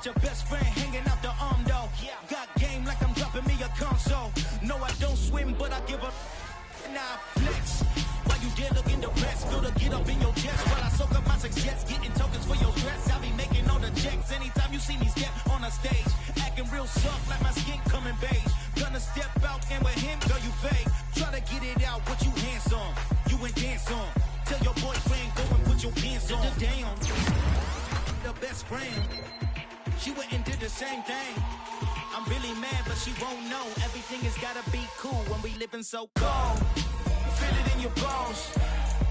your best friend hanging out the arm though. Got game like I'm dropping me a console. No, I don't swim, but I give a nah flex. Why you dare looking depressed? Feel the get up in your chest while I soak up my success. Getting tokens for your stress. I be making all the checks anytime you see me step on a stage. Acting real soft like my skin coming beige. Gonna step out and with him, girl, you fake. Try to get it out, but you handsome. You ain't dance on. Tell your boyfriend, go and put your pants on. Damn, the best friend. She went and did the same thing. I'm really mad, but she won't know. Everything has gotta be cool when we living so cold. Feel it in your bones.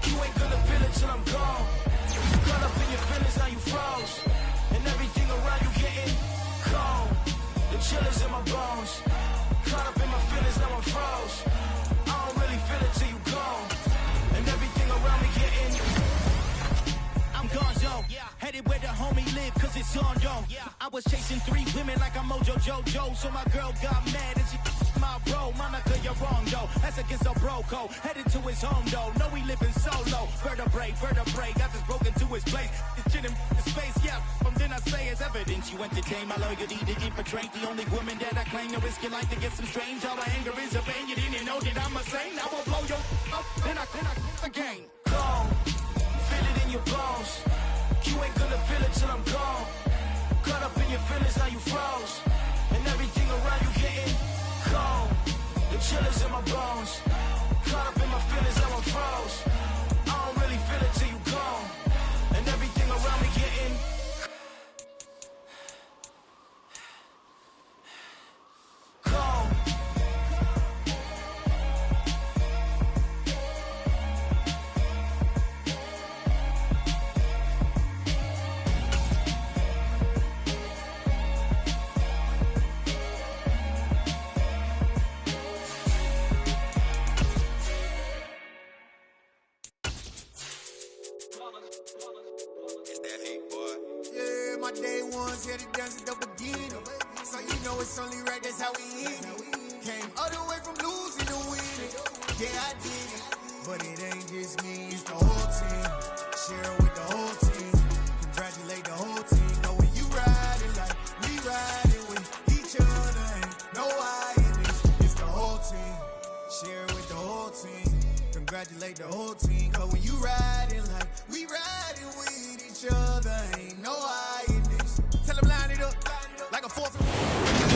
You ain't gonna feel it till I'm gone. Caught up in your feelings, now you froze. And everything around you getting cold. The chill is in my bones. Caught up in my feelings, now I'm froze. I don't really feel it till you gone. And everything around me getting I'm gonzo. Headed where the homie live, cause it's on though. I was chasing 3 women like I'm Mojo Jojo. So my girl got mad and she my bro. Monica, you're wrong though. That's against a bro code. Headed to his home though. No, we living solo. Vertebrae. Got this broken to his place. This shit in his face, yeah. From then I say it's evidence. You entertain my loyalty to infiltrate. The only woman that I claim to risk your life to get some strange. All the anger is a pain. You didn't know that I'm a saint. I will blow your up. Then I again. Gone. Feel it in your bones. You ain't gonna feel it till I'm gone. Caught up in your feelings, now you froze. And everything around you getting cold. The chill is in my bones. Caught up in my feelings, now I'm froze. I don't really feel it till you gone. And everything around me getting cold. My day ones here to dance at the beginning. So you know it's only right, that's how we eat it. Came all the way from losing to winning. Yeah, I did it. But it ain't just me, it's the whole team. Share it with the whole team. Congratulate the whole team. Know when you riding like we riding with each other. Ain't no I in this. It's the whole team. Share it with the whole team. Congratulate the whole team. Cause when you riding like we riding with each other. Ain't no I in this. Tell them line it up like a fourth.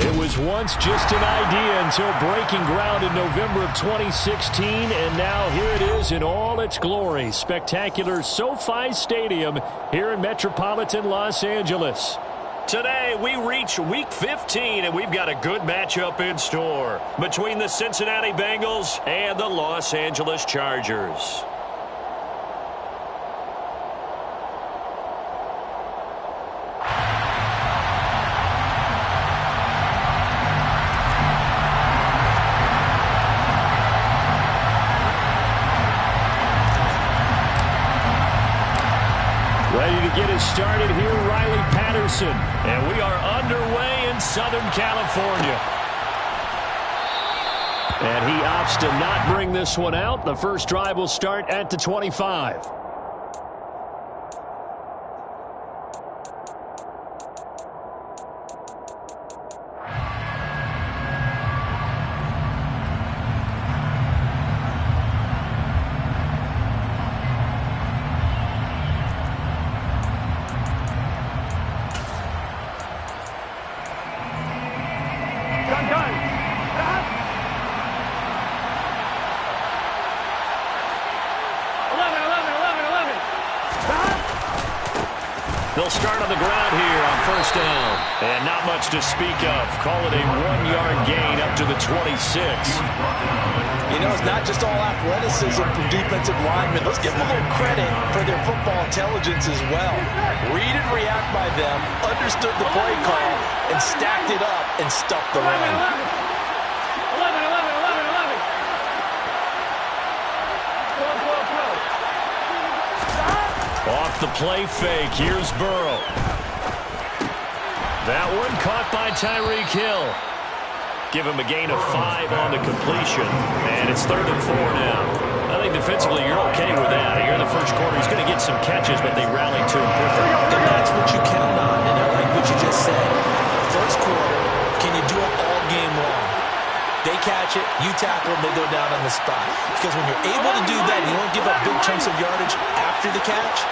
It was once just an idea until breaking ground in November of 2016, and now here it is in all its glory. Spectacular SoFi Stadium here in metropolitan Los Angeles. Today, we reach Week 15, and we've got a good matchup in store between the Cincinnati Bengals and the Los Angeles Chargers. Get us started here, Riley Patterson, and we are underway in Southern California. And he opts to not bring this one out. The first drive will start at the 25. They'll start on the ground here on first down. And not much to speak of. Call it a 1-yard gain up to the 26. You know, it's not just all athleticism from defensive linemen. Let's give them a little credit for their football intelligence as well. Read and react by them, understood the play call, and stacked it up and stuffed the run. Off the play fake, here's Burrow. That one caught by Tyreek Hill. Give him a gain of 5 on the completion. And it's 3rd and 4 now. I think defensively you're okay with that. Here in the first quarter, he's going to get some catches, but they rallied to him quickly. And that's what you count on. And I like what you just said. catch it, you tackle them, they go down on the spot. Because when you're able to do that, you don't give up big chunks of yardage after the catch,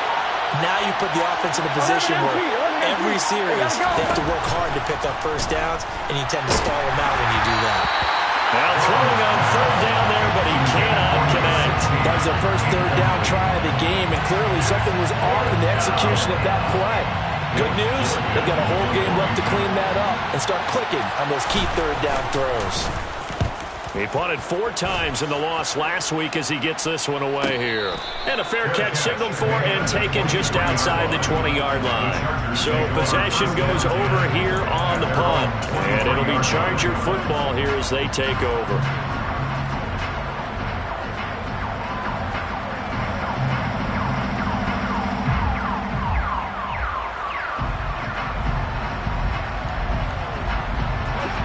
now you put the offense in a position where every series they have to work hard to pick up first downs, and you tend to stall them out when you do that. Now throwing on third down there, but he cannot connect. That was the first third down try of the game, and clearly something was off in the execution of that play. Good news, they've got a whole game left to clean that up and start clicking on those key third down throws. He punted 4 times in the loss last week as he gets this one away here. And a fair catch signaled for and taken just outside the 20-yard line. So possession goes over here on the punt. And it'll be Charger football here as they take over.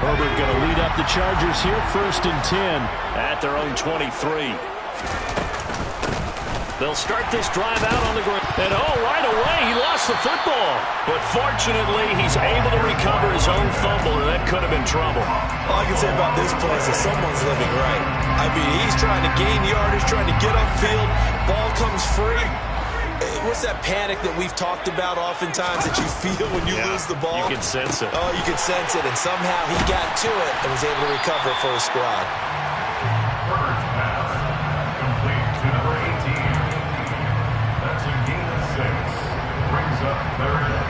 Herbert going to lead up the Chargers here, 1st and 10 at their own 23. They'll start this drive out on the ground. And right away, he lost the football. But fortunately, he's able to recover his own fumble, and that could have been trouble. All I can say about this play is that someone's living right. I mean, he's trying to gain yardage, trying to get upfield. Ball comes free. What's that panic that we've talked about oftentimes that you feel when you lose the ball? You can sense it. Oh, you can sense it, and somehow he got to it and was able to recover for his squad. First pass, complete to number 18. That's a gain of 6. Brings up 3rd and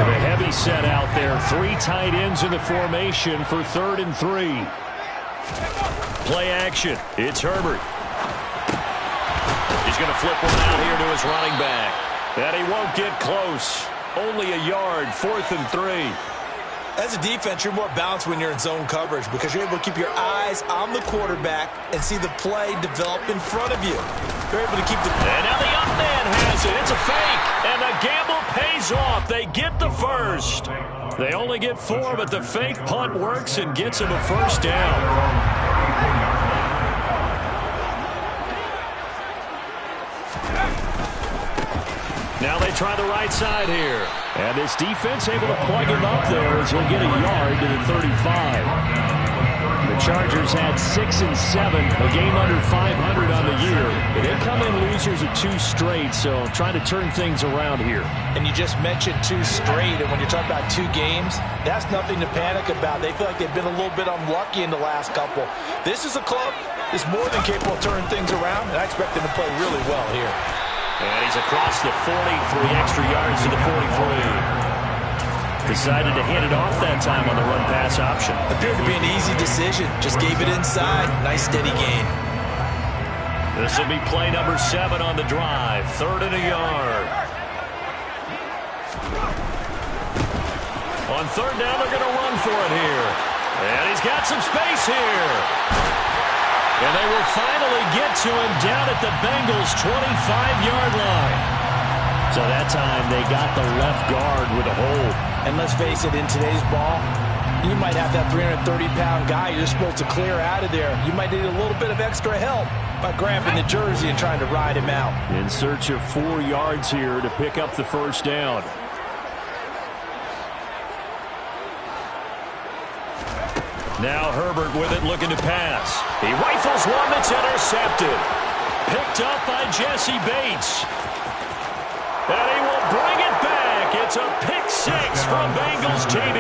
A heavy set out there. 3 tight ends in the formation for 3rd and 3. Play action. It's Herbert. He's going to flip one out here to his running back. And he won't get close. Only a yard, 4th and 3. As a defense, you're more balanced when you're in zone coverage because you're able to keep your eyes on the quarterback and see the play develop in front of you. You're able to keep the... And now the up man has it. It's a fake. And the gamble pays off. They get the first. They only get 4, but the fake punt works and gets him a first down. Now they try the right side here. And this defense able to plug him up there as he'll get a yard to the 35. The Chargers had 6 and 7, a game under 500 on the year. But they come in losers of 2 straight, so trying to turn things around here. And you just mentioned 2 straight, and when you're talking about 2 games, that's nothing to panic about. They feel like they've been a little bit unlucky in the last couple. This is a club that's more than capable of turning things around, and I expect them to play really well here. And he's across the 40, 3 extra yards to the 43. Decided to hand it off that time on the run-pass option. Appeared to be an easy decision. Just gave it inside. Nice steady gain. This will be play number 7 on the drive. 3rd and a yard. On 3rd down, they're going to run for it here. And he's got some space here. And they will finally get to him down at the Bengals' 25-yard line. So that time they got the left guard with a hold. And let's face it, in today's ball, you might have that 330-pound guy you're supposed to clear out of there. You might need a little bit of extra help by grabbing the jersey and trying to ride him out. In search of 4 yards here to pick up the first down. Now Herbert with it, looking to pass. He rifles one that's intercepted. Picked up by Jesse Bates. And he will bring it back. It's a pick 6 from Bengals TD.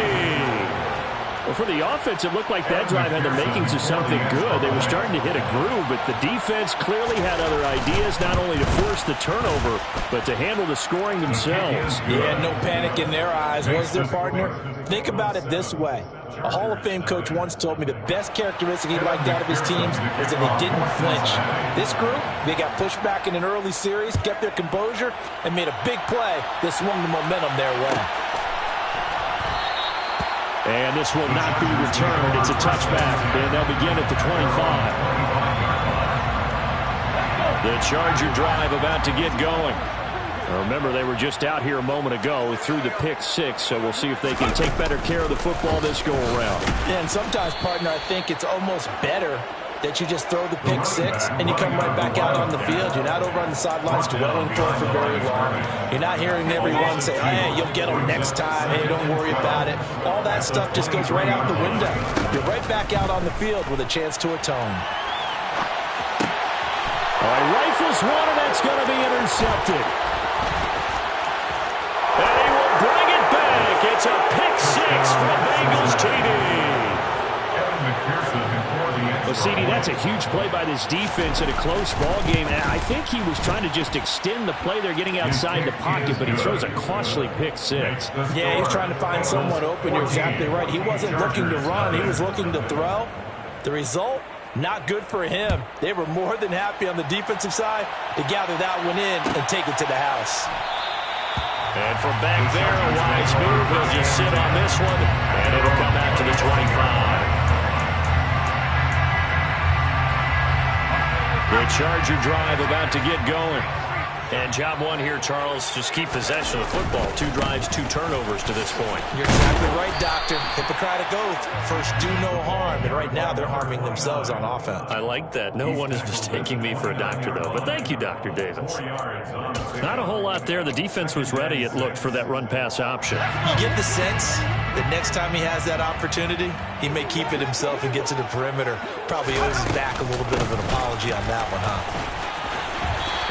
Well, for the offense, it looked like that drive had the makings of something good. They were starting to hit a groove, but the defense clearly had other ideas, not only to force the turnover, but to handle the scoring themselves. Yeah, no panic in their eyes. Was their partner? Think about it this way. A Hall of Fame coach once told me the best characteristic he liked out of his teams is that they didn't flinch. This group, they got pushed back in an early series, kept their composure, and made a big play that swung the momentum their way. And this will not be returned. It's a touchback, and they'll begin at the 25. The Charger drive about to get going. Remember, they were just out here a moment ago through the pick 6, so we'll see if they can take better care of the football this go-around. Yeah, and sometimes, partner, I think it's almost better that you just throw the pick six and you come right back out on the field. You're not over on the sidelines dwelling for very long. You're not hearing everyone say, hey, you'll get them next time. Hey, don't worry about it. All that stuff just goes right out the window. You're right back out on the field with a chance to atone. All right, rifles one, and that's going to be intercepted. And he will bring it back. It's a pick six from Bengals TD. Well, CD, that's a huge play by this defense in a close ball game. I think he was trying to just extend the play. They're getting outside the pocket, but he throws a costly pick six. Yeah, he's trying to find someone open. You're exactly right. He wasn't looking to run. He was looking to throw. The result? Not good for him. They were more than happy on the defensive side to gather that one in and take it to the house. And from back there, a wise move. He'll just sit on this one, and it'll come out to the 25. The Charger drive about to get going. And job one here, Charles, just keep possession of the football. 2 drives, 2 turnovers to this point. You're exactly right, Doctor. Hippocratic oath. First, do no harm. And right now, they're harming themselves on offense. I like that. No one is mistaking me for a doctor, though. But thank you, Dr. Davis. Not a whole lot there. The defense was ready, it looked, for that run-pass option. You get the sense that next time he has that opportunity, he may keep it himself and get to the perimeter. Probably owes his back a little bit of an apology on that one, huh?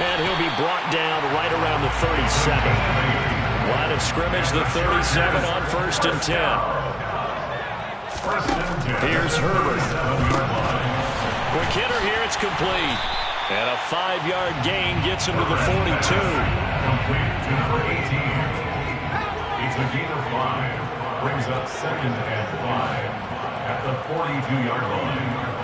And he'll be brought down right around the 37. Line of scrimmage, the 37 on 1st and 10. Here's Herbert. Quick hitter here, it's complete. And a 5-yard gain gets him to the 42. Complete to number 18. It's a gain of 5. Brings up 2nd and 5 at the 42-yard line.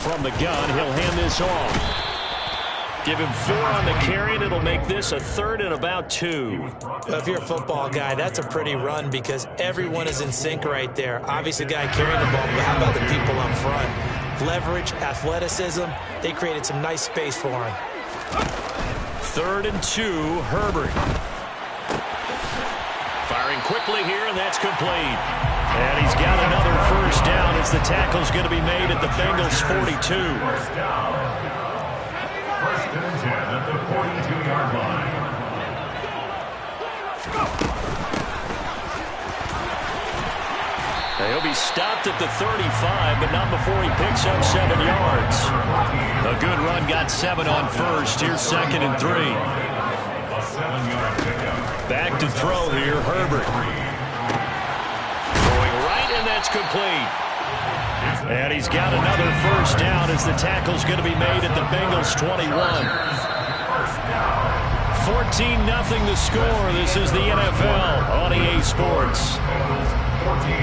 From the gun, he'll hand this off. Give him 4 on the carry, and it'll make this a 3rd and about 2. If you're a football guy, that's a pretty run because everyone is in sync right there. Obviously, the guy carrying the ball, but how about the people up front? Leverage, athleticism, they created some nice space for him. 3rd and 2, Herbert. Firing quickly here, and that's complete. And he's got another first down as the tackle's going to be made at the Bengals' 42. First down. 1st and 10 at the 42-yard line. He'll be stopped at the 35, but not before he picks up 7 yards. A good run, got 7 on first. Here's 2nd and 3. A 7-yard pickup. Back to throw here, Herbert. And that's complete. And he's got another first down as the tackle's going to be made at the Bengals' 21. 14-0 the score. This is the NFL on EA Sports. 14.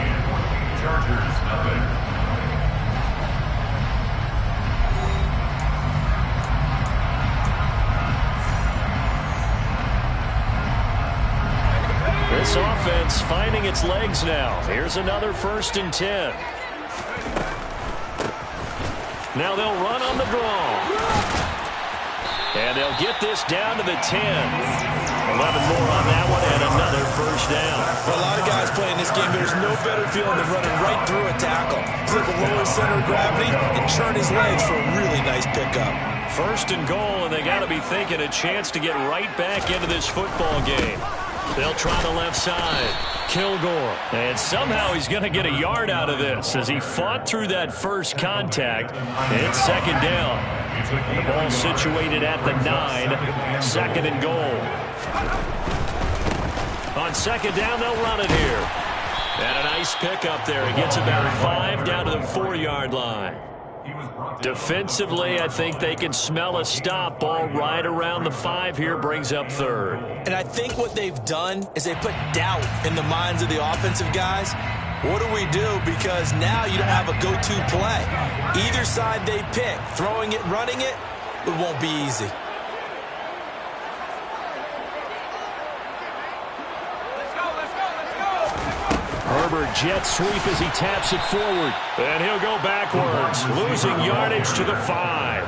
Chargers, nothing. This offense finding its legs now. Here's another 1st and 10. Now they'll run on the draw. And they'll get this down to the 10. 11 more on that one and another first down. For a lot of guys playing this game, there's no better feeling than running right through a tackle. He's able to lower his center of gravity and churn his legs for a really nice pickup. 1st and goal, and they got to be thinking a chance to get right back into this football game. They'll try the left side. Kilgore. And somehow he's going to get a yard out of this as he fought through that first contact. It's 2nd down. The ball situated at the 9. 2nd and goal. On 2nd down, they'll run it here. And a nice pickup there. He gets about 5 down to the 4-yard line. Defensively, I think they can smell a stop. Ball right around the 5 here, brings up 3rd. And I think what they've done is they put doubt in the minds of the offensive guys. What do we do? Because now you don't have a go-to play. Either side they pick, throwing it, running it, it won't be easy. Herbert jet sweep as he taps it forward. And he'll go backwards, losing yardage to the 5.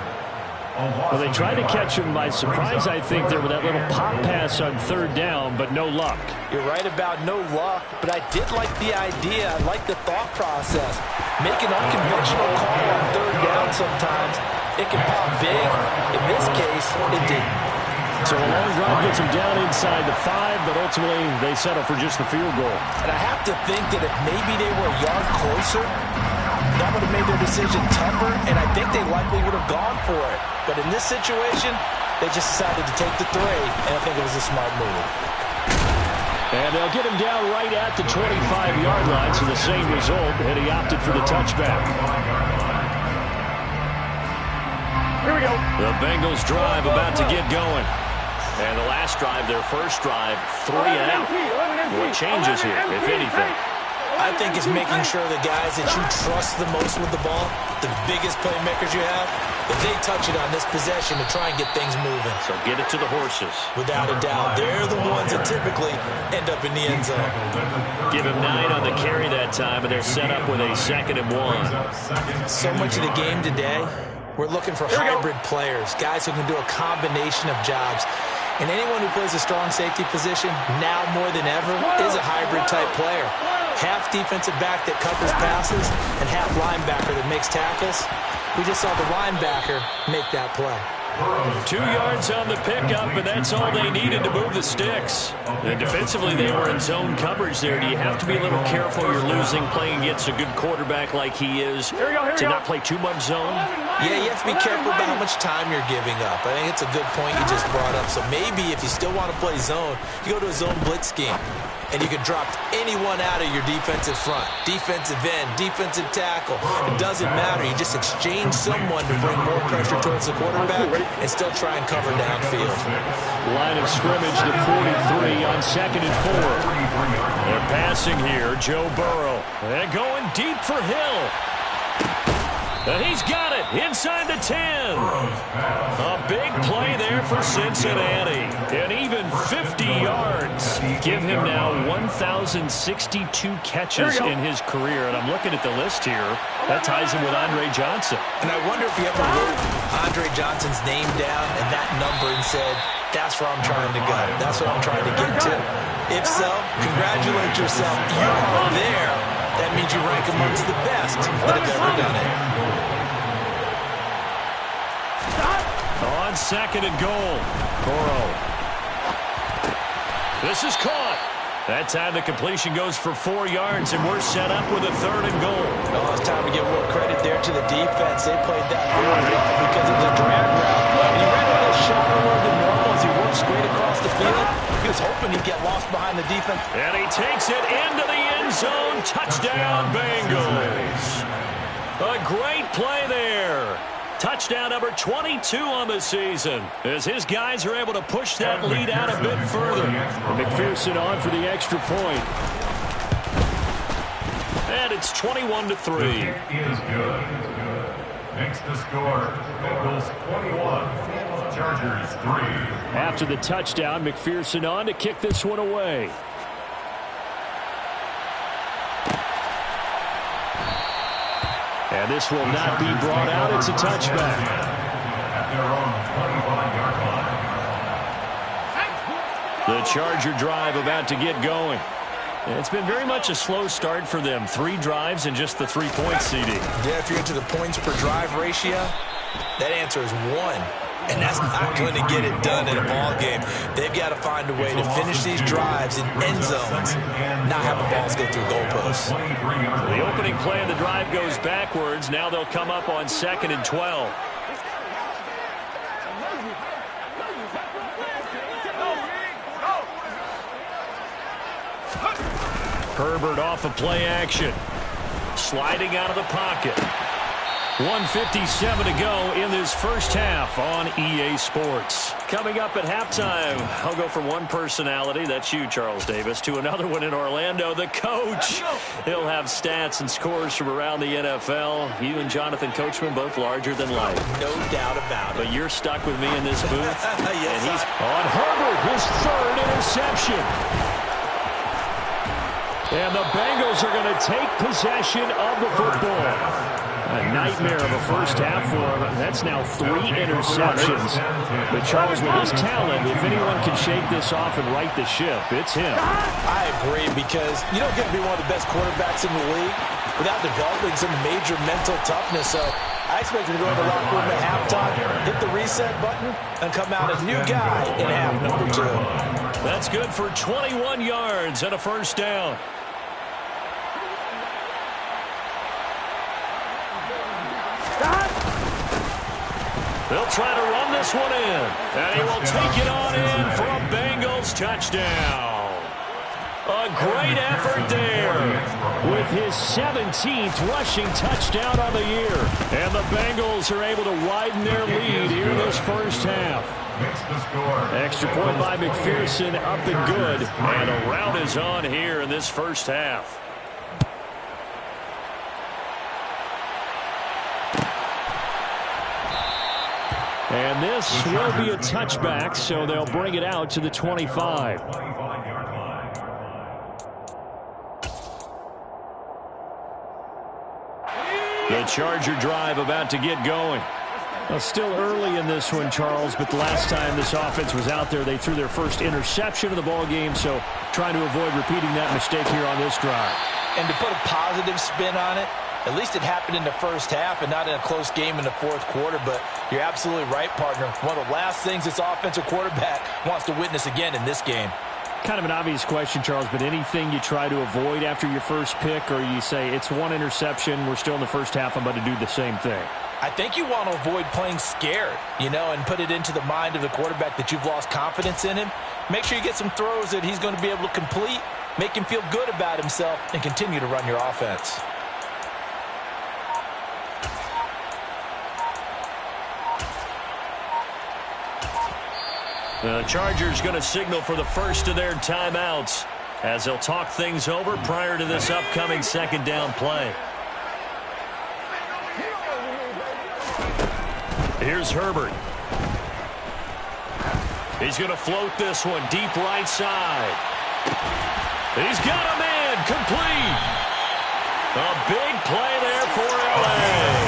Well, they tried to catch him by surprise, I think, there with that little pop pass on third down, but no luck. You're right about no luck, but I did like the idea. I like the thought process. Make an unconventional call on third down sometimes. It can pop big. In this case, it didn't. So a long drive gets him down inside the 5, but ultimately they settle for just the field goal. And I have to think that if maybe they were a yard closer, that would have made their decision tougher, and I think they likely would have gone for it. But in this situation, they just decided to take the 3, and I think it was a smart move. And they'll get him down right at the 25-yard line, so the same result, and he opted for the touchback. Here we go. The Bengals drive about to get going. And the last drive, their first drive, 3 and out. What changes here, if anything? I think it's making sure the guys that you trust the most with the ball, the biggest playmakers you have, that they touch it on this possession to try and get things moving. So get it to the horses. Without a doubt. They're the ones that typically end up in the end zone. Give him 9 on the carry that time, and they're set up with a 2nd and 1. So much of the game today, we're looking for hybrid players, guys who can do a combination of jobs. And anyone who plays a strong safety position, now more than ever, is a hybrid-type player. Half defensive back that covers passes and half linebacker that makes tackles. We just saw the linebacker make that play. 2 yards on the pickup, and that's all they needed to move the sticks. And defensively, they were in zone coverage there. Do you have to be a little careful you're losing playing against a good quarterback like he is to not play too much zone? Yeah, you have to be careful about how much time you're giving up. I think it's a good point you just brought up. So maybe if you still want to play zone, you go to a zone blitz scheme. And you can drop anyone out of your defensive front, defensive end, defensive tackle. It doesn't matter. You just exchange someone to bring more pressure towards the quarterback and still try and cover downfield. Line of scrimmage to 43 on 2nd and 4. They're passing here, Joe Burrow. They're going deep for Hill. And he's got it inside the 10. A big play there for Cincinnati. And even 50 yards. Give him now 1,062 catches in his career. And I'm looking at the list here. That ties him with Andre Johnson. And I wonder if he ever wrote Andre Johnson's name down and that number and said, that's where I'm trying to go. That's what I'm trying to get to. If so, congratulate yourself. You are there. That means you rank amongst the best that have ever done it. On 2nd and goal, Burrow. This is caught. That time the completion goes for 4 yards, and we're set up with a 3rd and goal. Oh, it's time to give more credit there to the defense. They played that very well because it was a drag route. And he ran a little shallower than normal as he worked straight across the field. He was hoping he'd get lost behind the defense. And he takes it into the end zone. Touchdown, Bengals. A great play there. Touchdown number 22 on the season as his guys are able to push that lead out a bit further. And McPherson on for the extra point. And it's 21-3. Is good. Makes the score. Bengals 21, Chargers 3. After the touchdown, McPherson on to kick this one away. And this will not be brought out. It's a touchback. At their own 25-yard line. The Charger drive about to get going. It's been very much a slow start for them. 3 drives and just the 3 points, CD. Yeah, if you're into the points per drive ratio, that answer is 1. And that's not going to get it done in a ball game. They've got to find a way to finish these drives in end zones, not have the balls go through goalposts. The opening play of the drive goes backwards. Now they'll come up on 2nd and 12. Herbert off of play action. Sliding out of the pocket. 1:57 to go in this first half on EA Sports. Coming up at halftime, I'll go from one personality, that's you, Charles Davis, to another one in Orlando, the coach. He'll have stats and scores from around the NFL. You and Jonathan Coachman, both larger than life. No doubt about it. But you're stuck with me in this booth. Yes, and he's on Herbert, his 3rd interception. And the Bengals are going to take possession of the football. A nightmare of a first half for him. That's now 3 interceptions. But Charles, with his talent, if anyone can shake this off and right the ship, it's him. I agree, because you don't get to be one of the best quarterbacks in the league without developing some major mental toughness. So I expect him to go in the locker room at halftime, hit the reset button, and come out a new guy in half number 2. That's good for 21 yards and a first down. They'll try to run this one in, and he will take it on in for a Bengals touchdown. A great effort there with his 17th rushing touchdown on the year. And the Bengals are able to widen their lead here in this first half. Extra point by McPherson, up and good. And a rout is on here in this first half. And this will be a touchback, so they'll bring it out to the 25. The Charger drive about to get going. Well, still early in this one, Charles, but the last time this offense was out there, they threw their first interception of the ball game, so trying to avoid repeating that mistake here on this drive. And to put a positive spin on it, at least it happened in the first half and not in a close game in the fourth quarter. But you're absolutely right, partner. One of the last things this offensive quarterback wants to witness again in this game. Kind of an obvious question, Charles, but anything you try to avoid after your first pick, or you say it's one interception, we're still in the first half, I'm about to do the same thing? I think you want to avoid playing scared, and put it into the mind of the quarterback that you've lost confidence in him. Make sure you get some throws that he's going to be able to complete, make him feel good about himself, and continue to run your offense. The Chargers going to signal for the first of their timeouts as they'll talk things over prior to this upcoming second down play. Here's Herbert. He's going to float this one deep right side. He's got a man complete. A big play there for L.A.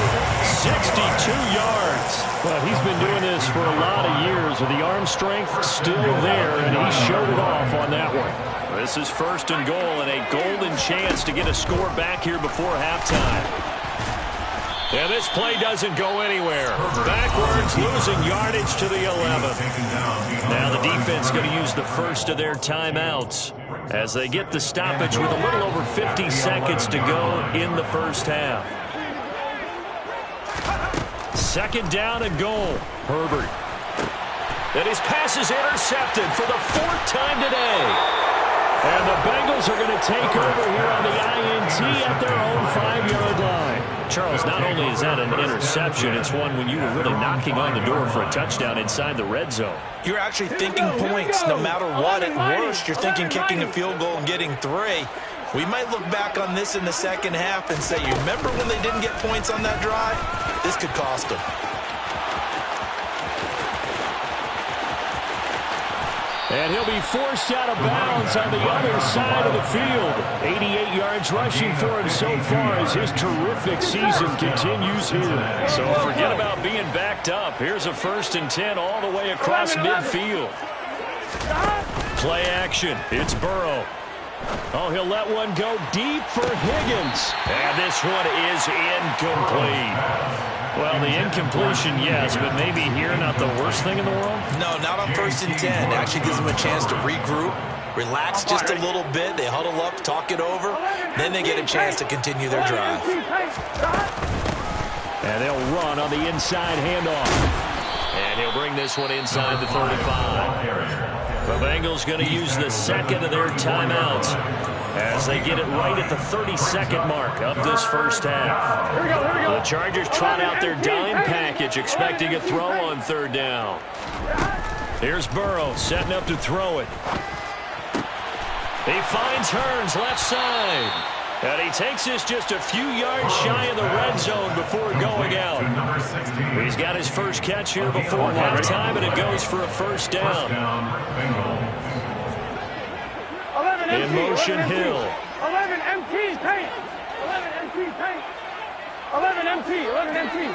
62 yards. Well, he's been doing this for a lot of years with the arm strength still there, and he showed it off on that one. This is first and goal and a golden chance to get a score back here before halftime. And this play doesn't go anywhere. Backwards, losing yardage to the 11. Now the defense going to use the first of their timeouts as they get the stoppage with a little over 50 seconds to go in the first half. Second down and goal. Herbert. And his pass is intercepted for the 4th time today. And the Bengals are going to take over here on the INT at their own 5-yard line. Charles, not only is that an interception, it's one when you were really knocking on the door for a touchdown inside the red zone. You're actually thinking points no matter what. At worst, you're thinking kicking a field goal and getting 3. We might look back on this in the second half and say, you remember when they didn't get points on that drive? This could cost them. And he'll be forced out of bounds on the other side of the field. 88 yards rushing for him so far as his terrific season continues here. So forget about being backed up. Here's a 1st and 10 all the way across midfield. Play action. It's Burrow. Oh, he'll let one go deep for Higgins. And this one is incomplete. Well, the incompletion, yes, but maybe here not the worst thing in the world? No, not on 1st and 10. Actually gives them a chance to regroup, relax just a little bit. They huddle up, talk it over. Then they get a chance to continue their drive. And they'll run on the inside handoff. And he'll bring this one inside the 35. The Bengals going to use the second of their timeouts as they get it right at the 32nd mark of this first half. The Chargers trot out their dime package, expecting a throw on 3rd down. Here's Burrow setting up to throw it. He finds Hearns left side. And he takes this just a few yards shy of the red zone before going out. He's got his first catch here before halftime, and it goes for a 1st down. In motion, Hill. 11 empty paint. 11 empty paint. 11 MT, 11 MT.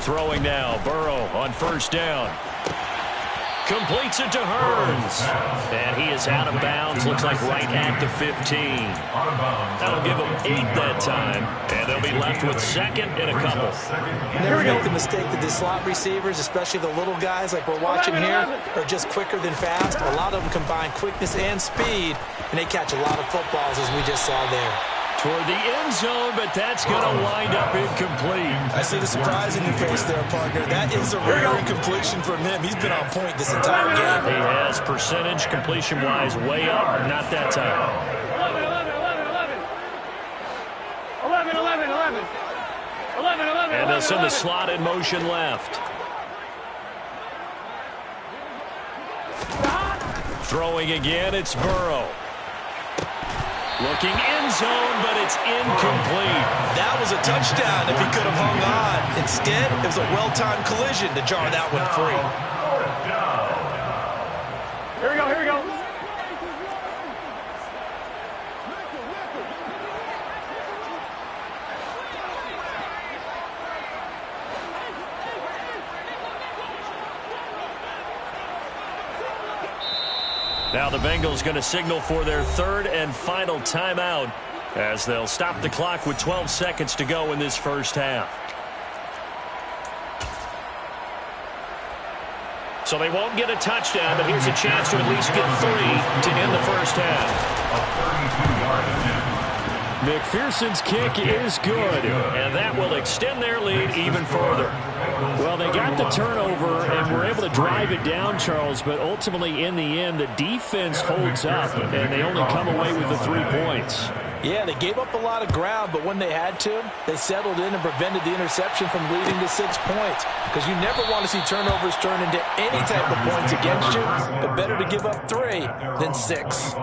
Throwing now, Burrow on first down. Completes it to Hearns. And he is out of bounds. Looks like right at the 15. That'll give them 8 that time. And they'll be left with second and a couple. Never make the mistake that the slot receivers, especially the little guys like we're watching here, are just quicker than fast. A lot of them combine quickness and speed, and they catch a lot of footballs, as we just saw there. Toward the end zone, but that's going to wind up incomplete. I see the surprise in your face there, partner. That is a rare incompletion from him. He's been on point this entire game. He has percentage completion-wise way up. Not that time. 11. And they'll send the slot in motion left. Throwing again, it's Burrow. Looking end zone, but it's incomplete. That was a touchdown if he could have hung on. Instead, it was a well-timed collision to jar that one free. Here we go. Now the Bengals going to signal for their third and final timeout as they'll stop the clock with 12 seconds to go in this first half. So they won't get a touchdown, but here's a chance to at least get 3 to end the first half. McPherson's kick is good, and that will extend their lead even further. Well, they got the turnover and were able to drive it down, Charles, but ultimately in the end, the defense holds up, and they only come away with the 3 points. Yeah, they gave up a lot of ground, but when they had to, they settled in and prevented the interception from leading to 6 points. Because you never want to see turnovers turn into any type of points against you, but better to give up 3 than 6.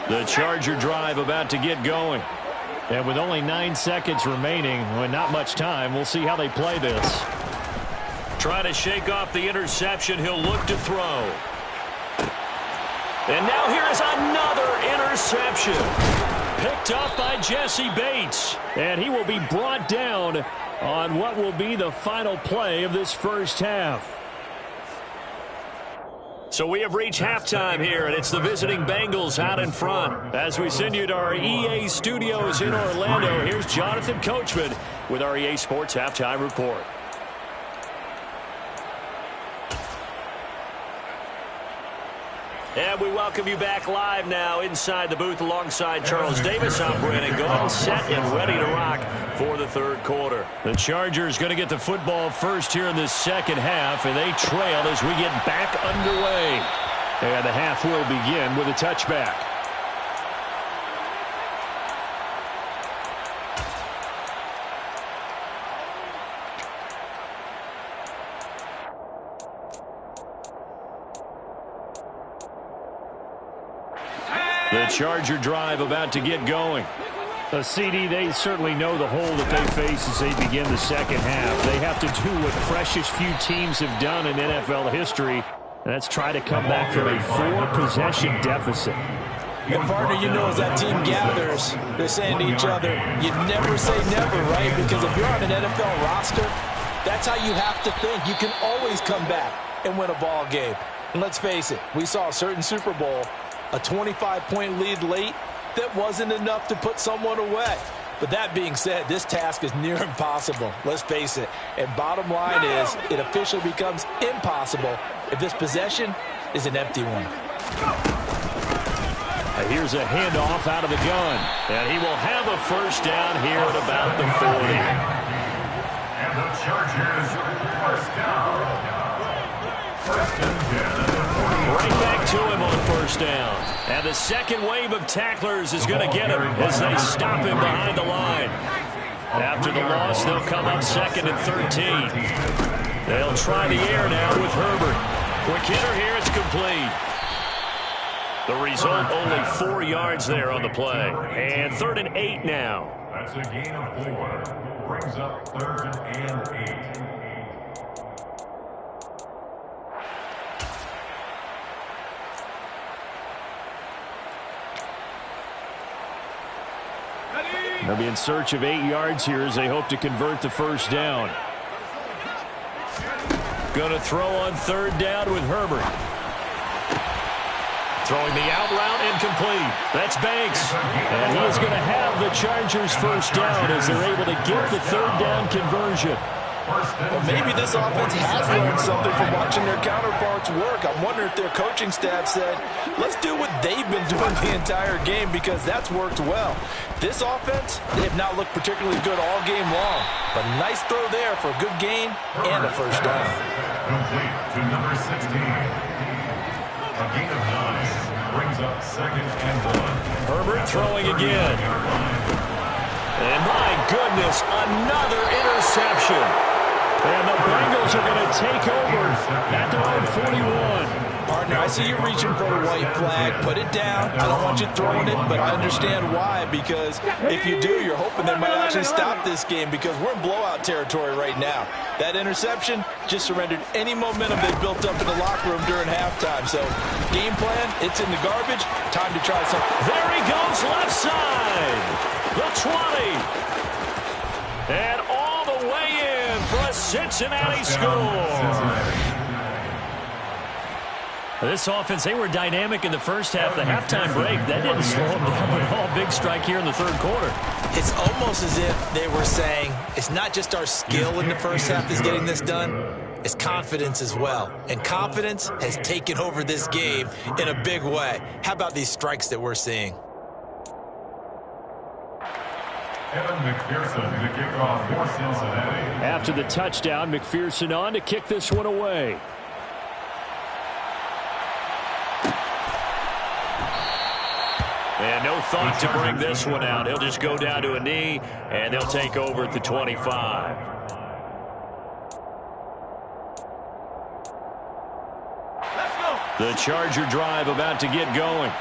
The Charger drive about to get going. And with only 9 seconds remaining, and not much time, we'll see how they play this. Try to shake off the interception. He'll look to throw. And now here is another interception. Picked up by Jesse Bates. And he will be brought down on what will be the final play of this first half. So we have reached halftime here, and it's the visiting Bengals out in front. As we send you to our EA studios in Orlando, here's Jonathan Coachman with our EA Sports Halftime Report. And we welcome you back live now inside the booth alongside Charles Davis. I'm Brandon Gaudin, set and ready to rock for the third quarter. The Chargers going to get the football first here in this second half, and they trail as we get back underway. And the half will begin with a touchback. The Charger drive about to get going. The CD, they certainly know the hole that they face as they begin the second half. They have to do what precious few teams have done in NFL history, and that's try to come back from a 4-possession deficit. And partner, you know, as that team gathers, they're saying to each other, you never say never, right? Because if you're on an NFL roster, that's how you have to think. You can always come back and win a ball game. And let's face it, we saw a certain Super Bowl, a 25-point lead late, that wasn't enough to put someone away. But that being said, this task is near impossible. Let's face it. And bottom line is, it officially becomes impossible if this possession is an empty one. Here's a handoff out of the gun. And he will have a first down here at about the 40. And the Chargers, first down. First and 10. Right back to him on first down. And the second wave of tacklers is going to get him as they stop him behind the line. After the loss, they'll come up 2nd and 13. They'll try the air now with Herbert. Quick hitter here, it's complete. The result, only 4 yards there on the play. And 3rd and 8 now. That's a gain of 4. Brings up 3rd and 8. They'll be in search of 8 yards here as they hope to convert the first down. Going to throw on 3rd down with Herbert. Throwing the out route incomplete. That's Banks. And he is going to have the Chargers first down as they're able to get the 3rd down conversion. Well, maybe this offense has learned something from watching their counterparts work. I'm wondering if their coaching staff said, let's do what they've been doing the entire game because that's worked well. This offense, they have not looked particularly good all game long. But a nice throw there for a good gain and a first down. Complete to number 16. A gain of 9 brings up 2nd and 1. Herbert throwing again. And my goodness, another interception. And the Bengals are going to take over at their own 41. Partner, I see you reaching for a white flag. Put it down. I don't want you throwing it, but I understand why. Because if you do, you're hoping they might actually stop this game because we're in blowout territory right now. That interception just surrendered any momentum they built up in the locker room during halftime. So, game plan, it's in the garbage. Time to try something. There he goes, left side. The 20. And all the way in for a Cincinnati score. This offense, they were dynamic in the first half. The halftime break, that didn't slow them down at all. Big strike here in the 3rd quarter. It's almost as if they were saying, it's not just our skill in the first half that's getting this done, it's confidence as well. And confidence has taken over this game in a big way. How about these strikes that we're seeing? Evan McPherson to kick off for Cincinnati. After the touchdown, McPherson on to kick this one away. And no thought to bring this one out. He'll just go down to a knee, and they'll take over at the 25. The Charger drive about to get going.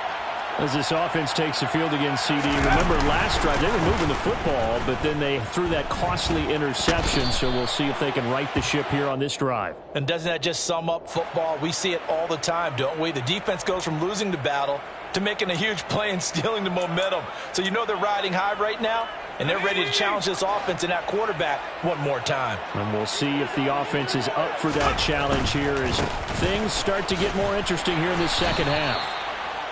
As this offense takes the field against CD. Remember, last drive, they were moving the football, but then they threw that costly interception, so we'll see if they can right the ship here on this drive. And doesn't that just sum up football? We see it all the time, don't we? The defense goes from losing the battle to making a huge play and stealing the momentum. So you know they're riding high right now, and they're ready to challenge this offense and that quarterback one more time. And we'll see if the offense is up for that challenge here as things start to get more interesting here in the second half.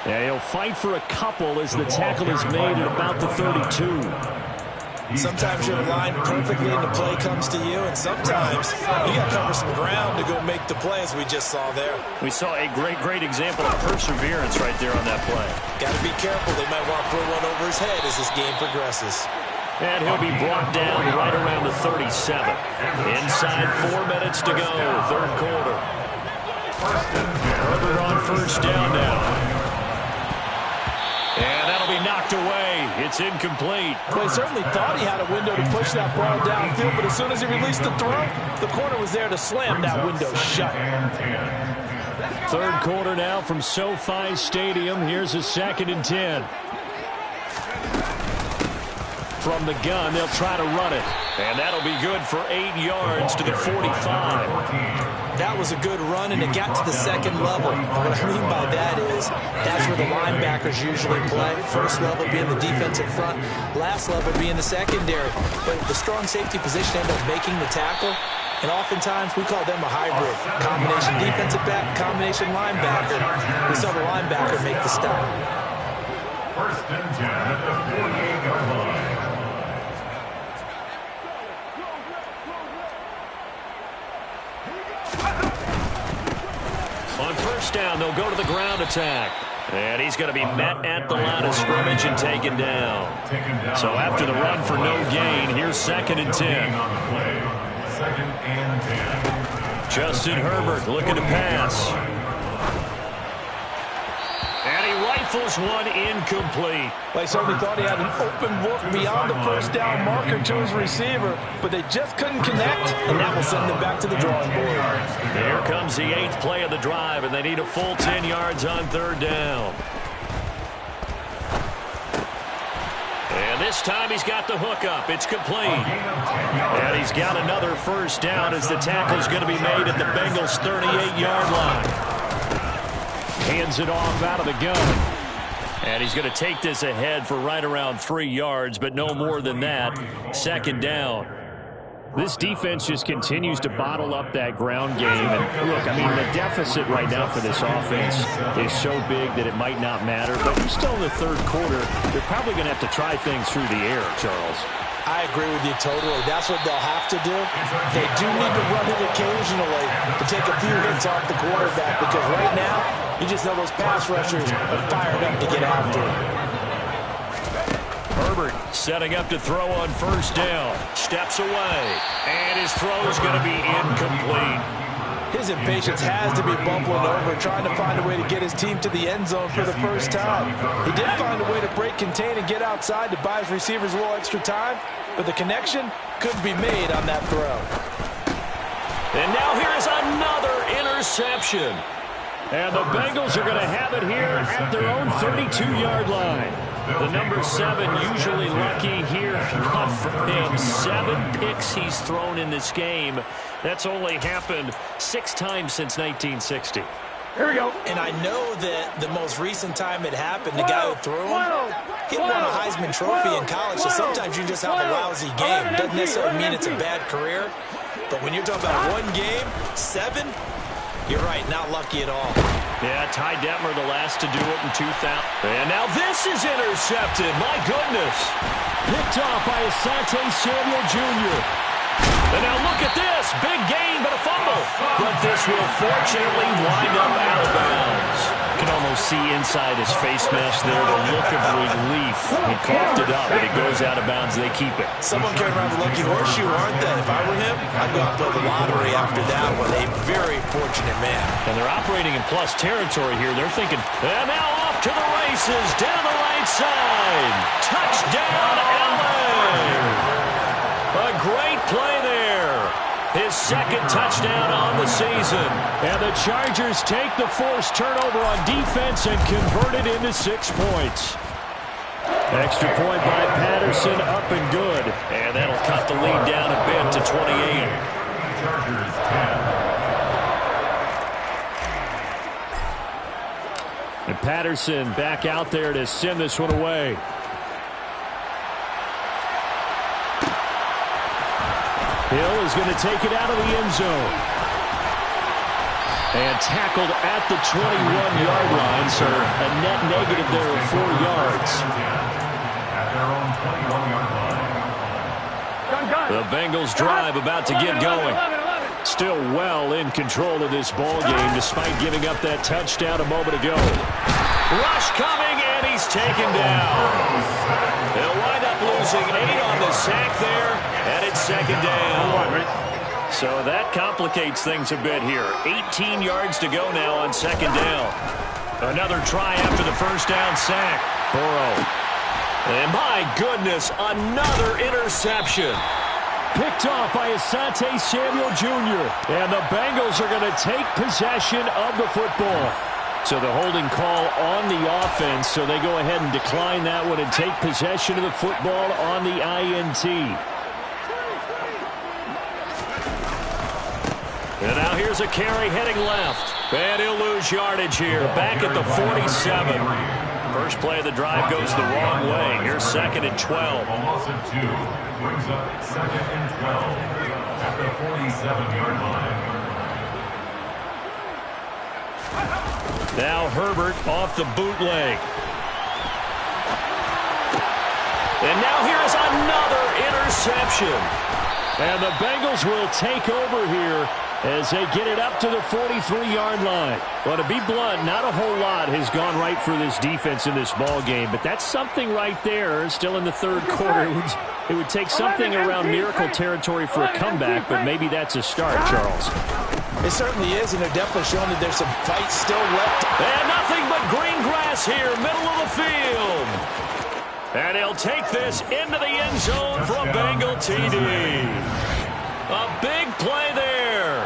Yeah, he'll fight for a couple as the tackle is made at about the 32. Sometimes you're aligned perfectly and the play comes to you, and sometimes you got to cover some ground to go make the play, as we just saw there. We saw a great example of perseverance right there on that play. Got to be careful. They might want to throw one over his head as this game progresses. And he'll be brought down right around the 37. Inside 4 minutes to go, 3rd quarter. Herbert on first down now. And that'll be knocked away. It's incomplete. Well, he certainly thought he had a window to push that ball downfield, but as soon as he released the throw, the corner was there to slam that window shut. 3rd quarter now from SoFi Stadium. Here's a 2nd and 10. From the gun, they'll try to run it. And that'll be good for 8 yards to the 45. That was a good run, and it got to the 2nd level. What I mean by that is that's where the linebackers usually play. First level being the defensive front, last level being the secondary. But the strong safety position ended up making the tackle, and oftentimes we call them a hybrid. Combination defensive back, combination linebacker. We saw the linebacker make the stop. 1st and 10 at the 48-yard line. On first down, they'll go to the ground attack. And he's going to be met at the line of scrimmage and taken down. So after the run for no gain, here's 2nd and 10. 2nd and 10. Justin Herbert looking to pass. And he right rifles one incomplete. They certainly thought he had an open look beyond the first down marker to his receiver, but they just couldn't connect, and that will send them back to the drawing board. Here comes the 8th play of the drive, and they need a full 10 yards on 3rd down. And this time he's got the hook up. It's complete. And he's got another first down as the tackle's going to be made at the Bengals' 38-yard line. Hands it off out of the gun. And he's going to take this ahead for right around 3 yards, but no more than that. 2nd down. This defense just continues to bottle up that ground game. And look, I mean, the deficit right now for this offense is so big that it might not matter. But you're still in the 3rd quarter. They're probably going to have to try things through the air, Charles. I agree with you totally. That's what they'll have to do. They do need to run it occasionally to take a few hits off the quarterback, because right now, you just know those pass rushers are fired up to get after it. Herbert setting up to throw on 1st down. Steps away. And his throw is going to be incomplete. His impatience has to be bumbling over, trying to find a way to get his team to the end zone for the first time. He did find a way to break, contain, and get outside to buy his receivers a little extra time, but the connection couldn't be made on that throw. And now here's another interception. And the Bengals are going to have it here at their own 32-yard line. The number 7 usually lucky here. Not for him. 7 picks he's thrown in this game. That's only happened 6 times since 1960. Here we go. And I know that the most recent time it happened, the guy who threw him, he won a Heisman Trophy in college, so sometimes you just have a lousy game. Doesn't necessarily mean it's a bad career, but when you're talking about one game, 7, you're right, not lucky at all. Yeah, Ty Detmer the last to do it in 2000. And now this is intercepted. My goodness. Picked off by Asante Samuel Jr. And now look at this. Big gain, but a fumble. But this will fortunately wind up out of bounds. You can almost see inside his face mask there the look of relief. He coughed it up, but it goes out of bounds. They keep it. Someone carrying around the lucky horseshoe, aren't they? If I were him, I'd go out and play the lottery after that one. A very fortunate man. And they're operating in plus territory here. They're thinking, and now off to the races, down the right side. Touchdown, LA! A great play there. His 2nd touchdown on the season. And the Chargers take the forced turnover on defense and convert it into 6 points. Extra point by Patterson, up and good. And that'll cut the lead down a bit to 28. Chargers 10. And Patterson back out there to send this one away. Hill is going to take it out of the end zone. And tackled at the 21-yard line, so a net negative there of 4 yards. At their own 21-yard line. The Bengals drive about to get going. Still well in control of this ball game despite giving up that touchdown a moment ago. Rush coming, and he's taken down. They'll wind up losing 8 on the sack there, and it's 2nd down. So that complicates things a bit here. 18 yards to go now on 2nd down. Another try after the first down sack. Burrow. And my goodness, another interception. Picked off by Asante Samuel Jr. And the Bengals are going to take possession of the football. So the holding call on the offense, so they go ahead and decline that one and take possession of the football on the INT. And now here's a carry heading left. And he'll lose yardage here, back at the 47. First play of the drive goes the wrong way. Here's 2nd and 12. A loss of 2 brings up 2nd and 12 at the 47-yard line. Now Herbert off the bootleg. And now here's another interception. And the Bengals will take over here as they get it up to the 43-yard line. Well, to be blunt, not a whole lot has gone right for this defense in this ball game, but that's something right there. Still in the 3rd quarter. It would take something around miracle territory for a comeback, but maybe that's a start, Charles. It certainly is, and they're definitely showing that there's some fight still left. And nothing but green grass here, middle of the field. And he'll take this into the end zone for a Bengal TD. A big play there.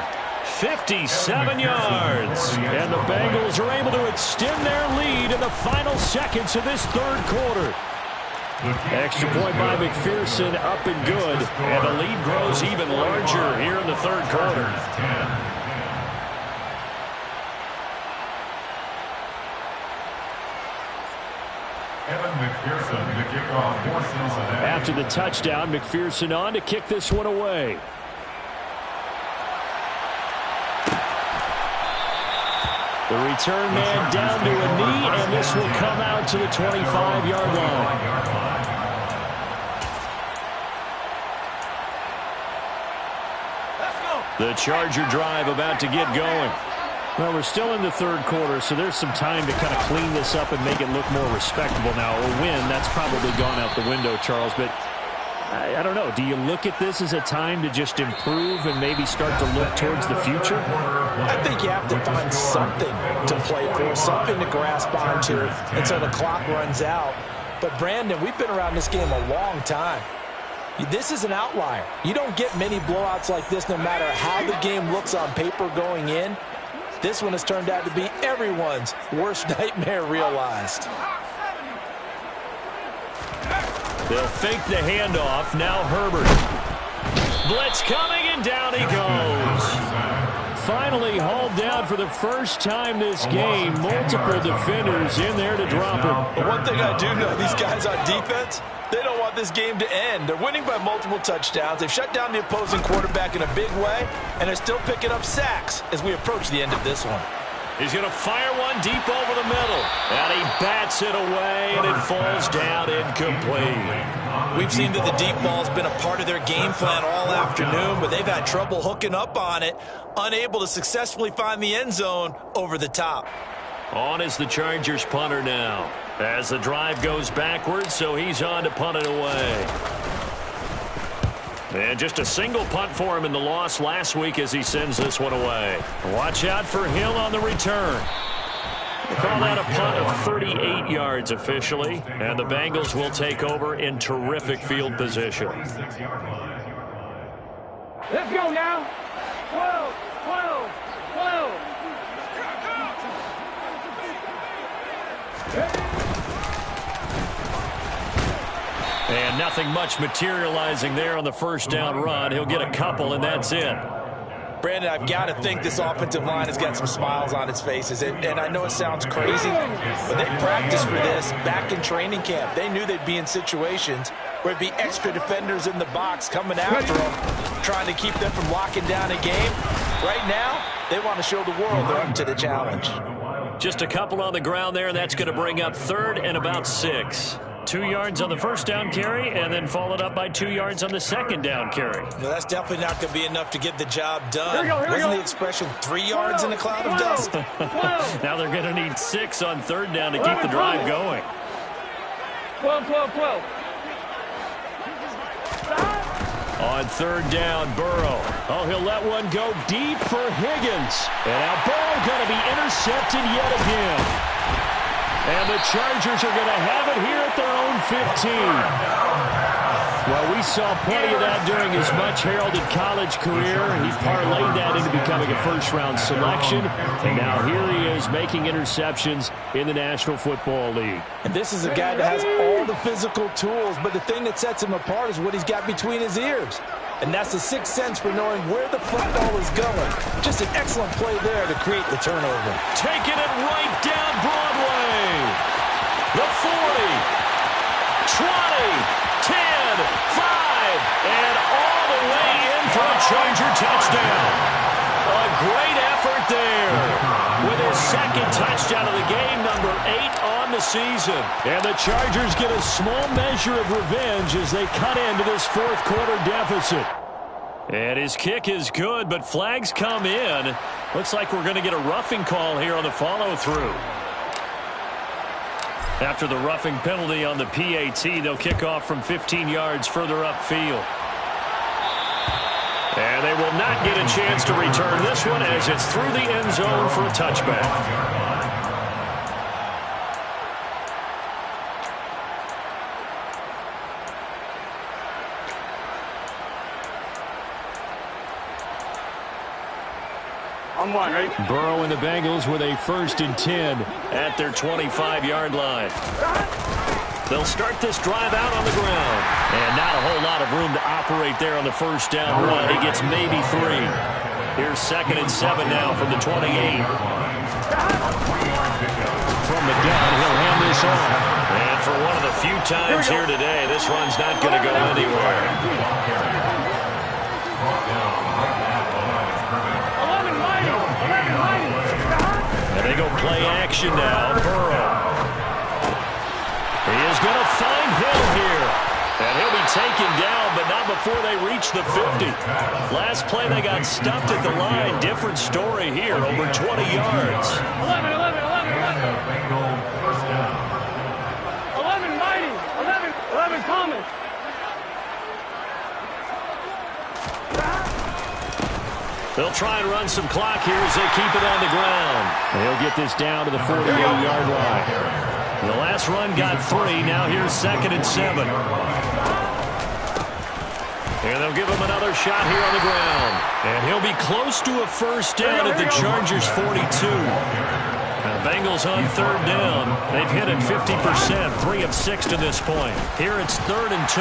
57 yards. And the Bengals are able to extend their lead in the final seconds of this third quarter. Extra point by McPherson, up and good. And the lead grows even larger here in the third quarter. After the touchdown, McPherson on to kick this one away. The return man down to a knee, and this will come out to the 25-yard line. The Charger drive about to get going. Well, we're still in the third quarter, so there's some time to kind of clean this up and make it look more respectable now. A win, that's probably gone out the window, Charles, but I don't know. Do you look at this as a time to just improve and maybe start to look towards the future? I think you have to find something to play for, something to grasp onto until the clock runs out. But, Brandon, we've been around this game a long time. This is an outlier. You don't get many blowouts like this no matter how the game looks on paper going in. This one has turned out to be everyone's worst nightmare realized. They'll fake the handoff. Now Herbert. Blitz coming, and down he goes. Finally hauled down for the first time this game. Multiple defenders in there to drop him. But one thing I do know, these guys on defense, they don't want this game to end. They're winning by multiple touchdowns. They've shut down the opposing quarterback in a big way, and they're still picking up sacks as we approach the end of this one. He's going to fire one deep over the middle. And he bats it away, and it falls down incomplete. We've seen that the deep ball's been a part of their game plan all afternoon, but they've had trouble hooking up on it, unable to successfully find the end zone over the top. On is the Chargers punter now. As the drive goes backwards, so he's on to punt it away. And just a single punt for him in the loss last week as he sends this one away. Watch out for Hill on the return. They call that a punt of 38 yards officially, and the Bengals will take over in terrific field position. Let's go now. 12, 12, 12. And nothing much materializing there on the first down run. He'll get a couple, and that's it. Brandon, I've got to think this offensive line has got some smiles on its faces. And I know it sounds crazy, but they practiced for this back in training camp. They knew they'd be in situations where it'd be extra defenders in the box coming after them, trying to keep them from locking down a game. Right now, they want to show the world they're up to the challenge. Just a couple on the ground there, and that's going to bring up third and about 6. 2 yards on the first down carry, and then followed up by 2 yards on the second down carry. No, that's definitely not going to be enough to get the job done. Here we go. Wasn't the expression 3 yards in a cloud of dust? Now they're going to need 6 on third down to keep the drive going. 12, 12, 12. On third down, Burrow. Oh, he'll let one go deep for Higgins. And now Burrow going to be intercepted yet again. And the Chargers are going to have it here at their own 15. Well, we saw plenty of that during his much-heralded college career. He parlayed that into becoming a first-round selection. And now here he is making interceptions in the National Football League. And this is a guy that has all the physical tools, but the thing that sets him apart is what he's got between his ears. And that's the sixth sense for knowing where the football is going. Just an excellent play there to create the turnover. Taking it right down Broadway. The 40, 20, 10, 5, and all the way in for a Charger touchdown. A great effort there. With his second touchdown of the game, number 8 on the season. And the Chargers get a small measure of revenge as they cut into this fourth quarter deficit. And his kick is good, but flags come in. Looks like we're going to get a roughing call here on the follow-through. After the roughing penalty on the PAT, they'll kick off from 15 yards further upfield. And they will not get a chance to return this one as it's through the end zone for a touchback. On one, ready? Burrow and the Bengals with a 1st and 10 at their 25-yard line. They'll start this drive out on the ground. And not a whole lot of room to operate there on the 1st down run. He gets maybe 3. Here's 2nd and 7 now from the 28. From the gun, he'll hand this off. And for one of the few times here today, this run's not going to go anywhere. 11 mighty. And they go play action now. Burrow. He is going to find Hill here. And he'll be taken down, but not before they reach the 50. Last play, they got stuffed at the line. Different story here, over 20 yards. 11 mighty. 11 Thomas. They'll try and run some clock here as they keep it on the ground. They'll get this down to the 48-yard line. The last run got 3. Now here's 2nd and 7. And they'll give him another shot here on the ground. And he'll be close to a 1st down at the Chargers' 42. The Bengals on 3rd down. They've hit it 50%, 3 of 6 to this point. Here it's 3rd and 2.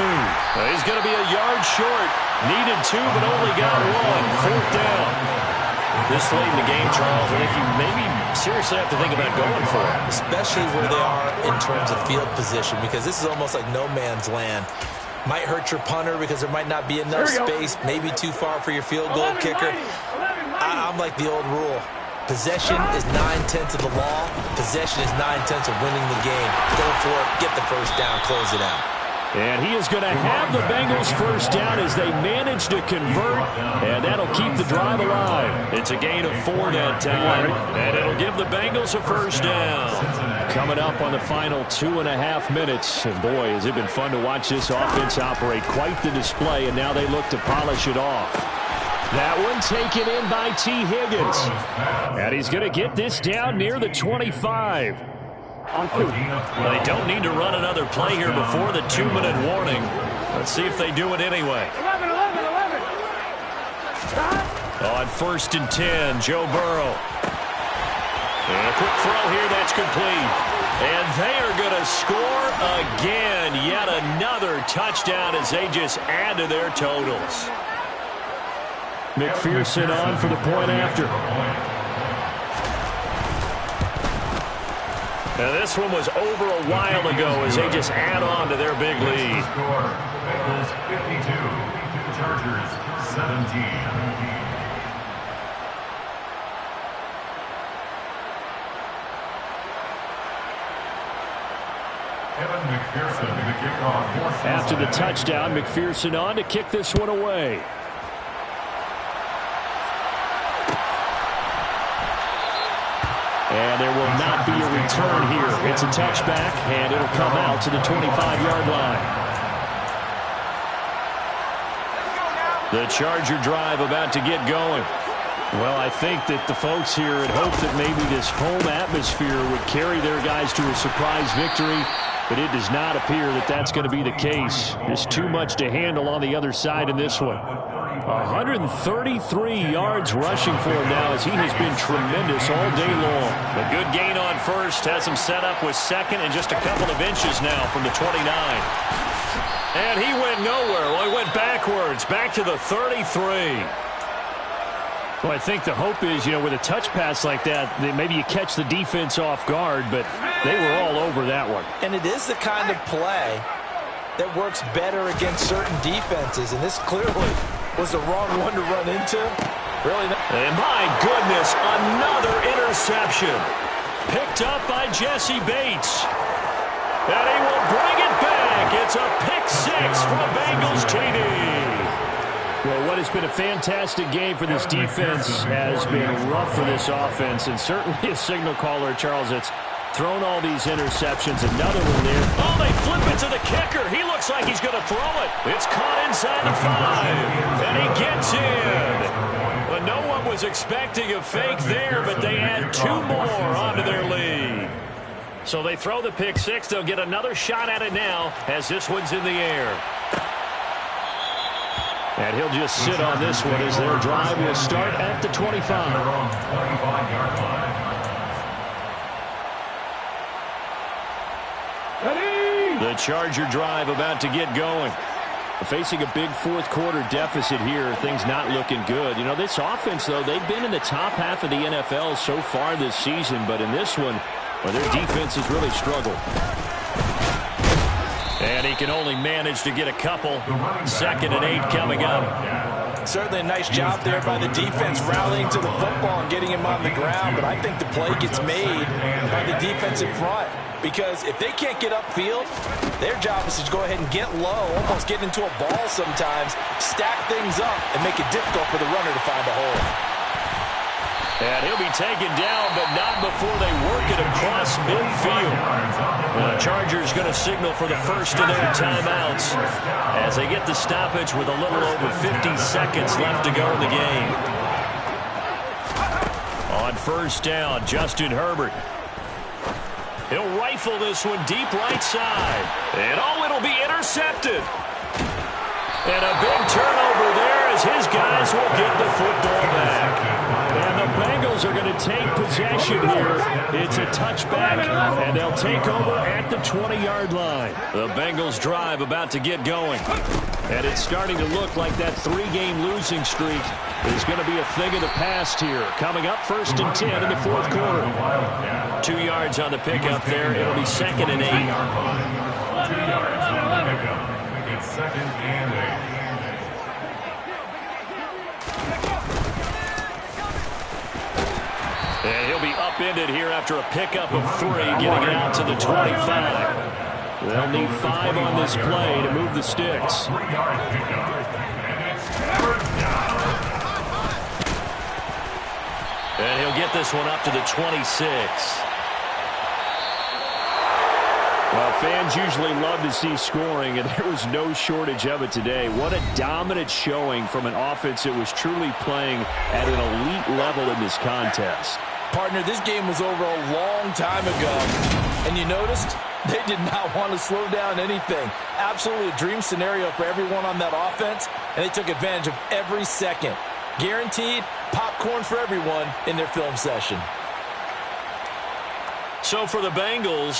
He's going to be a yard short. Needed 2, but only got 1. 4th down. This late in the game, Charles, I think you maybe seriously have to think about going for it. Especially where they are in terms of field position, because this is almost like no man's land. Might hurt your punter because there might not be enough space, maybe too far for your field goal kicker. I'm like the old rule. Possession is 9/10 of the law. Possession is 9/10 of winning the game. Go for it, get the 1st down, close it out. And he is going to have the Bengals 1st down as they manage to convert, and that'll keep the drive alive. It's a gain of 4 that time, and it'll give the Bengals a 1st down. Coming up on the final 2.5 minutes, and boy, has it been fun to watch this offense operate. Quite the display, and now they look to polish it off. That one taken in by T. Higgins, and he's going to get this down near the 25. They don't need to run another play here before the 2-minute warning. Let's see if they do it anyway. 11. On 1st and 10, Joe Burrow. And a quick throw here, that's complete. And they are going to score again. Yet another touchdown as they just add to their totals. McPherson on for the point after. Now this one was over a while ago as they just add on to their big lead. Bengals 52, Chargers 17. After the touchdown, McPherson on to kick this one away. And there will not be a return here. It's a touchback, and it'll come out to the 25-yard line. The Charger drive about to get going. Well, I think that the folks here had hoped that maybe this home atmosphere would carry their guys to a surprise victory, but it does not appear that that's going to be the case. There's too much to handle on the other side in this one. 133 yards rushing for him now as he has been tremendous all day long. A good gain on 1st has him set up with 2nd and just a couple of inches now from the 29. And he went nowhere. Well, he went backwards, back to the 33. Well, I think the hope is, with a touch pass like that, that maybe you catch the defense off guard, but they were all over that one. And it is the kind of play that works better against certain defenses, and this clearly was the wrong one to run into. Really not. And my goodness, another interception. Picked up by Jesse Bates. And he will bring it back. It's a pick-6 from Bengals TD. Well, what has been a fantastic game for this defense has been rough for this offense, and certainly a signal caller, Charles, that's thrown all these interceptions. Another one there. Oh, they flip it to the kicker. He looks like he's going to throw it. It's caught inside the 5, and he gets in. But no one was expecting a fake there, but they add 2 more onto their lead. So they throw the pick-6. They'll get another shot at it now as this one's in the air. And he'll just sit on this one as their drive will start at the 25. The Charger drive about to get going. Facing a big fourth quarter deficit here, things not looking good. You know, this offense, though, they've been in the top half of the NFL so far this season, but in this one, well, their defense has really struggled. And he can only manage to get a couple. 2nd and 8 coming up. Certainly a nice job there by the defense rallying to the football and getting him on the ground, but I think the play gets made by the defensive front. Because if they can't get upfield, their job is to go ahead and get low, almost get into a ball sometimes, stack things up, and make it difficult for the runner to find a hole. And he'll be taken down, but not before they work it across midfield. The Chargers going to signal for the first of their timeouts as they get the stoppage with a little over 50 seconds left to go in the game. On first down, Justin Herbert. He'll rifle this one deep right side. And it'll be intercepted. And a big turnover there as his guys will get the football back. And the Bengals are going to take possession here. It's a touchback, and they'll take over at the 20-yard line. The Bengals drive about to get going. And it's starting to look like that 3-game losing streak is going to be a thing of the past here. Coming up 1st and 10 in the fourth quarter. 2 yards on the pickup there. It'll be 2nd and 8. 2 yards on the pickup. It's 2nd and 8. And he'll be upended here after a pickup of 3, getting it out to the 25. They'll need 5 on this play to move the sticks. 3-yard pickup. And it's 3rd down. And he'll get this one up to the 26. Well, fans usually love to see scoring, and there was no shortage of it today. What a dominant showing from an offense that was truly playing at an elite level in this contest. Partner, this game was over a long time ago, and you noticed they did not want to slow down anything. Absolutely a dream scenario for everyone on that offense, and they took advantage of every second. Guaranteed popcorn for everyone in their film session. So for the Bengals,